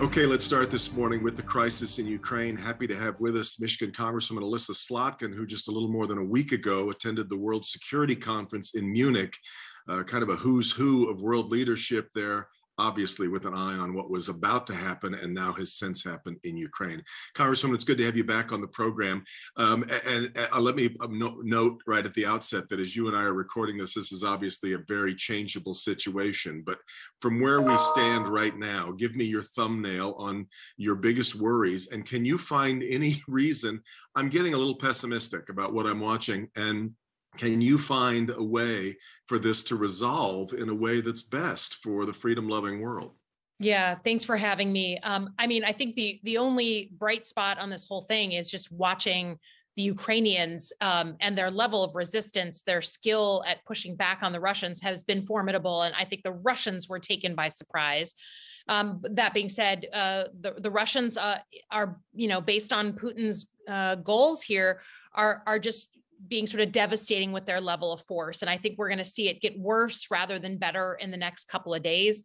Okay, let's start this morning with the crisis in Ukraine. Happy to have with us Michigan Congresswoman Elissa Slotkin, who just a little more than a week ago attended the World Security Conference in Munich, kind of a who's who of world leadership there, obviously with an eye on what was about to happen and now has since happened in Ukraine. Congresswoman, it's good to have you back on the program. And let me note right at the outset that as you and I are recording this, this is obviously a very changeable situation. But from where we stand right now, give me your thumbnail on your biggest worries. And can you find any reason? I'm getting a little pessimistic about what I'm watching. And can you find a way for this to resolve in a way that's best for the freedom-loving world? Yeah, thanks for having me. I think the only bright spot on this whole thing is just watching the Ukrainians and their level of resistance, their skill at pushing back on the Russians has been formidable. And I think the Russians were taken by surprise. That being said, the Russians are, based on Putin's goals here, are just being sort of devastating with their level of force. And I think we're going to see it get worse rather than better in the next couple of days,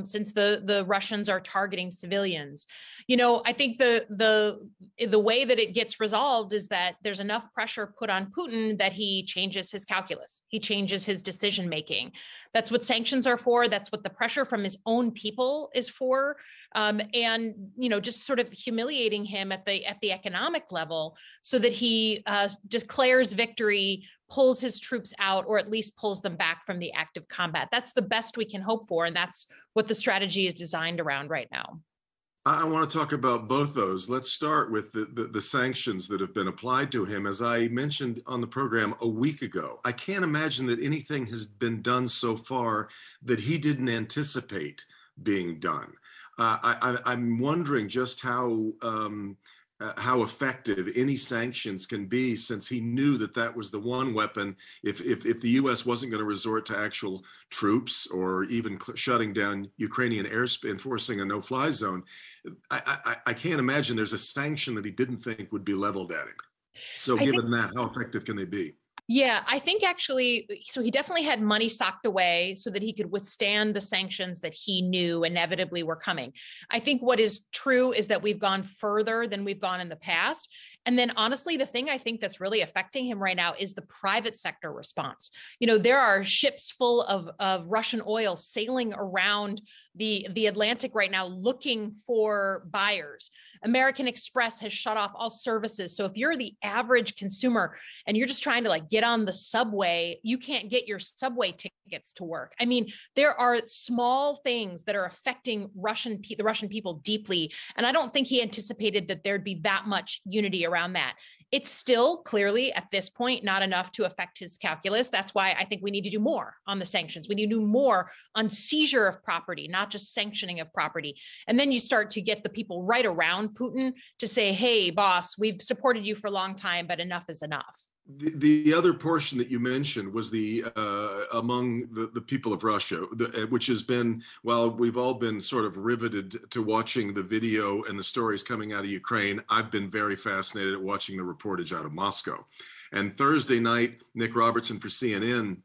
since the Russians are targeting civilians. I think the way that it gets resolved is that there's enough pressure put on Putin that he changes his calculus. He changes his decision making. That's what sanctions are for. That's what the pressure from his own people is for. And just sort of humiliating him at the economic level so that he declares victory, pulls his troops out, or at least pulls them back from the active combat. That's the best we can hope for. And that's what the strategy is designed around right now. I want to talk about both those. Let's start with the sanctions that have been applied to him. As I mentioned on the program a week ago, I can't imagine that anything has been done so far that he didn't anticipate being done. I'm wondering just how effective any sanctions can be, since he knew that that was the one weapon. If the U.S. wasn't going to resort to actual troops or even shutting down Ukrainian airspace, enforcing a no-fly zone, I can't imagine there's a sanction that he didn't think would be leveled at him. So given that, how effective can they be? Yeah, I think actually, so he definitely had money socked away so that he could withstand the sanctions that he knew inevitably were coming. I think what is true is that we've gone further than we've gone in the past. And then honestly, the thing I think that's really affecting him right now is the private sector response. There are ships full of Russian oil sailing around the Atlantic right now looking for buyers. American Express has shut off all services. So if you're the average consumer and you're just trying to get on the subway, you can't get your subway tickets to work. I mean, there are small things that are affecting the Russian people deeply. And I don't think he anticipated that there'd be that much unity around that. It's still clearly at this point not enough to affect his calculus. That's why I think we need to do more on the sanctions. We need to do more on seizure of property, not just sanctioning of property. And then you start to get the people right around Putin to say, hey, boss, we've supported you for a long time, but enough is enough. The other portion that you mentioned was the among the people of Russia, which has been, well, we've all been sort of riveted to watching the video and the stories coming out of Ukraine. I've been very fascinated at watching the reportage out of Moscow. And Thursday night, Nick Robertson for CNN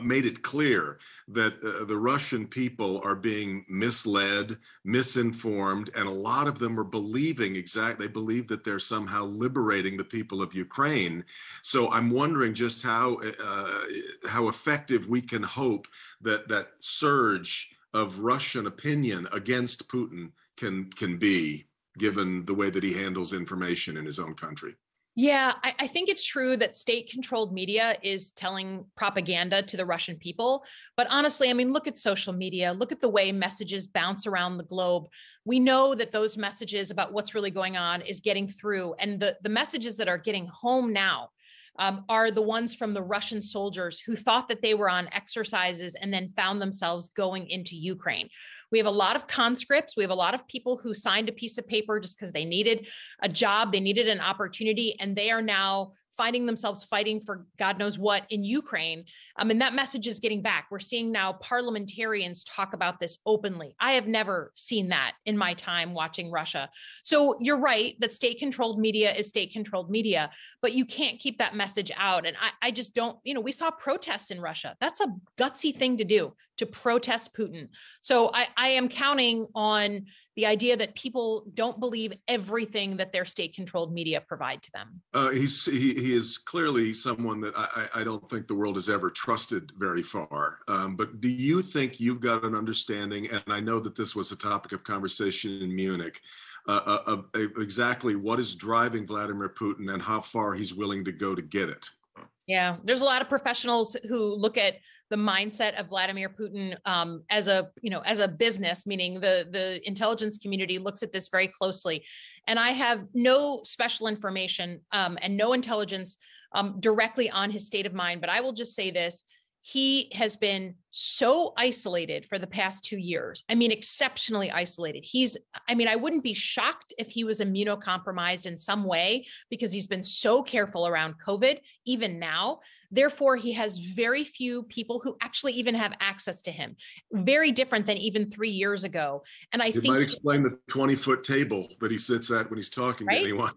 made it clear that the Russian people are being misled, misinformed, and a lot of them are believing they believe that they're somehow liberating the people of Ukraine. So I'm wondering just how effective we can hope that surge of Russian opinion against Putin can be, given the way that he handles information in his own country. Yeah, I think it's true that state-controlled media is telling propaganda to the Russian people. But honestly, look at social media, look at the way messages bounce around the globe. We know that those messages about what's really going on is getting through. And the messages that are getting home now are the ones from the Russian soldiers who thought that they were on exercises and then found themselves going into Ukraine. We have a lot of conscripts. We have a lot of people who signed a piece of paper just because they needed a job, they needed an opportunity, and they are now finding themselves fighting for God knows what in Ukraine. And that message is getting back. We're seeing now parliamentarians talk about this openly. I have never seen that in my time watching Russia. So you're right that state-controlled media is state-controlled media, but you can't keep that message out. And I just don't, we saw protests in Russia. That's a gutsy thing to do, to protest Putin. So I am counting on the idea that people don't believe everything that their state-controlled media provide to them. He is clearly someone that I don't think the world has ever trusted very far. But do you think you've got an understanding, and I know that this was a topic of conversation in Munich, of exactly what is driving Vladimir Putin and how far he's willing to go to get it? Yeah, there's a lot of professionals who look at the mindset of Vladimir Putin as a business, meaning the intelligence community looks at this very closely. And I have no special information and no intelligence directly on his state of mind, but I will just say this. He has been so isolated for the past 2 years. I mean, exceptionally isolated. I wouldn't be shocked if he was immunocompromised in some way because he's been so careful around COVID, even now. Therefore, he has very few people who actually even have access to him. Very different than even 3 years ago. And I think— It might explain the 20-foot table that he sits at when he's talking to anyone.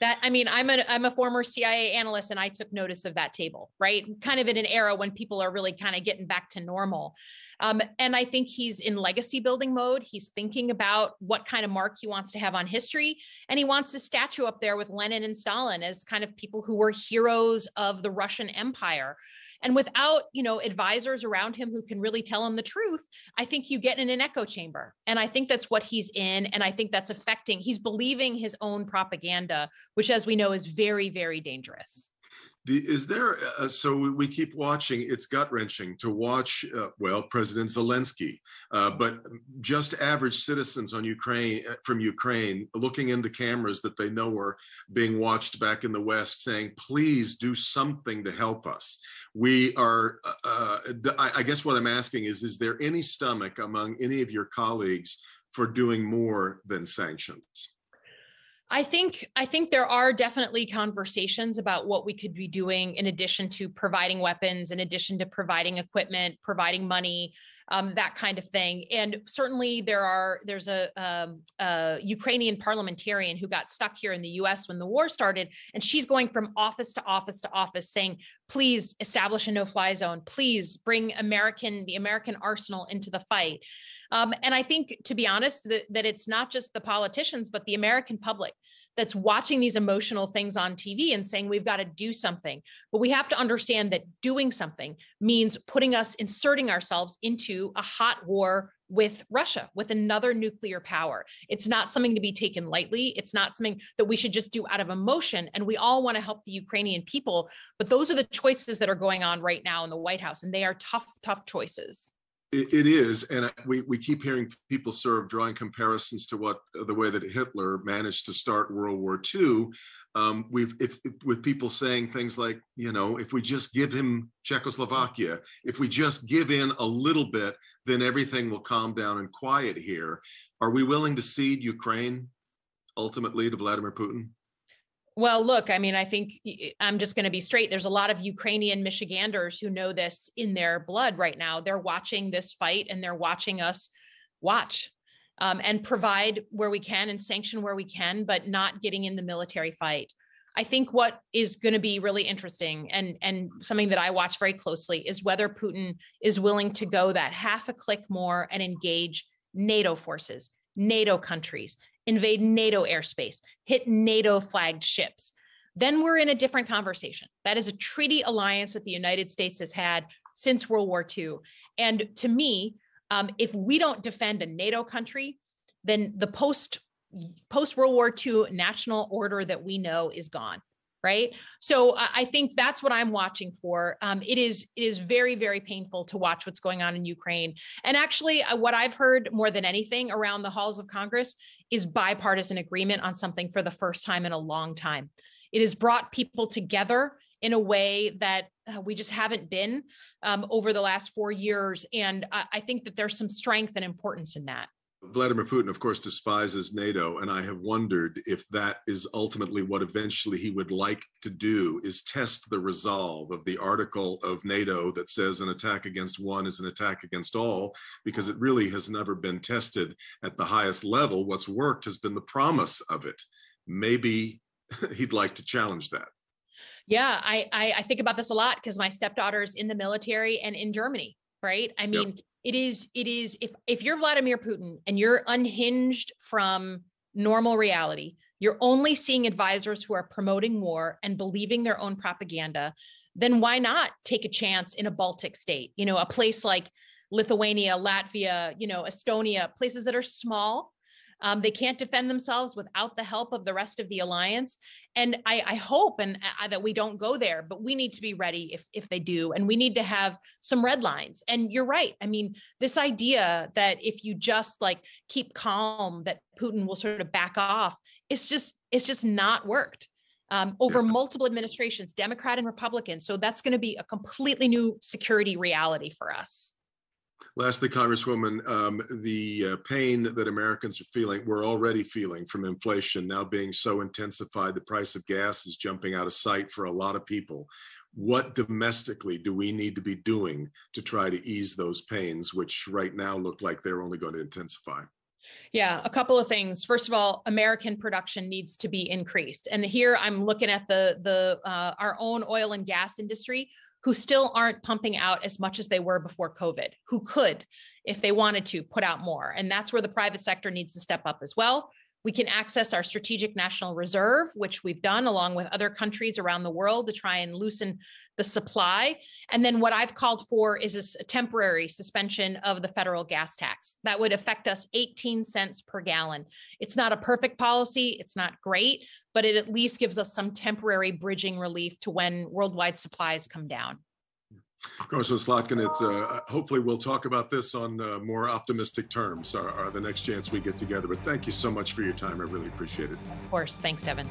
I'm a former CIA analyst, and I took notice of that table, right? Kind of in an era when people are really kind of getting back to normal. And I think he's in legacy building mode. He's thinking about what kind of mark he wants to have on history. And he wants a statue up there with Lenin and Stalin as kind of people who were heroes of the Russian Empire. And without, advisors around him who can really tell him the truth, I think you get in an echo chamber. And I think that's what he's in. And I think that's he's believing his own propaganda, which, as we know, is very, very dangerous. Is there, so we keep watching, it's gut-wrenching to watch, President Zelensky, but just average citizens from Ukraine looking into cameras that they know are being watched back in the West saying, please do something to help us. We are, I guess what I'm asking is there any stomach among any of your colleagues for doing more than sanctions? I think there are definitely conversations about what we could be doing in addition to providing weapons, in addition to providing equipment, providing money, that kind of thing. And certainly there's a Ukrainian parliamentarian who got stuck here in the US when the war started, and she's going from office to office to office saying, please establish a no-fly zone, please bring the American arsenal into the fight. And I think, to be honest, that it's not just the politicians, but the American public that's watching these emotional things on TV and saying, we've got to do something. But we have to understand that doing something means inserting ourselves into a hot war with Russia, with another nuclear power. It's not something to be taken lightly. It's not something that we should just do out of emotion. And we all want to help the Ukrainian people. But those are the choices that are going on right now in the White House. And they are tough, tough choices. It is, and we keep hearing people sort of drawing comparisons to the way that Hitler managed to start World War II. With people saying things like, if we just give him Czechoslovakia, if we just give in a little bit, then everything will calm down and quiet here. Are we willing to cede Ukraine ultimately to Vladimir Putin? Well, look, I think I'm just going to be straight. There's a lot of Ukrainian Michiganders who know this in their blood right now. They're watching this fight, and they're watching us watch and provide where we can and sanction where we can, but not getting in the military fight. I think what is going to be really interesting and something that I watch very closely is whether Putin is willing to go that half a click more and engage NATO forces, NATO countries, invade NATO airspace, hit NATO flagged ships. Then we're in a different conversation. That is a treaty alliance that the United States has had since World War II. And to me, if we don't defend a NATO country, then the post World War II national order that we know is gone. Right. So I think that's what I'm watching for. It is very, very painful to watch what's going on in Ukraine. And actually, what I've heard more than anything around the halls of Congress is bipartisan agreement on something for the first time in a long time. It has brought people together in a way that we just haven't been over the last 4 years. And I think that there's some strength and importance in that. Vladimir Putin, of course, despises NATO, and I have wondered if that is ultimately what eventually he would like to do, is test the resolve of the article of NATO that says an attack against one is an attack against all, because it really has never been tested at the highest level. What's worked has been the promise of it. Maybe he'd like to challenge that. Yeah, I think about this a lot because my stepdaughter's in the military and in Germany. Right. if you're Vladimir Putin and you're unhinged from normal reality, you're only seeing advisors who are promoting war and believing their own propaganda, then why not take a chance in a Baltic state? You know, a place like Lithuania, Latvia, you know, Estonia, places that are small. They can't defend themselves without the help of the rest of the alliance. And I hope that we don't go there, but we need to be ready if they do. And we need to have some red lines. And you're right. I mean, this idea that if you just like keep calm, that Putin will sort of back off, it's just not worked over multiple administrations, Democrat and Republican. So that's going to be a completely new security reality for us. Lastly, Congresswoman, the pain that Americans are feeling, we're already feeling from inflation now being so intensified. The price of gas is jumping out of sight for a lot of people. What domestically do we need to be doing to try to ease those pains, which right now look like they're only going to intensify? Yeah, a couple of things. First of all, American production needs to be increased. And here I'm looking at our own oil and gas industry, who still aren't pumping out as much as they were before COVID, who could, if they wanted to, put out more. And that's where the private sector needs to step up as well. We can access our strategic national reserve, which we've done along with other countries around the world to try and loosen the supply. And then what I've called for is a temporary suspension of the federal gas tax that would affect us 18 cents per gallon. It's not a perfect policy. It's not great, but it at least gives us some temporary bridging relief to when worldwide supplies come down. Congresswoman Slotkin, it's hopefully we'll talk about this on more optimistic terms, the next chance we get together. But thank you so much for your time. I really appreciate it. Of course. Thanks, Devin.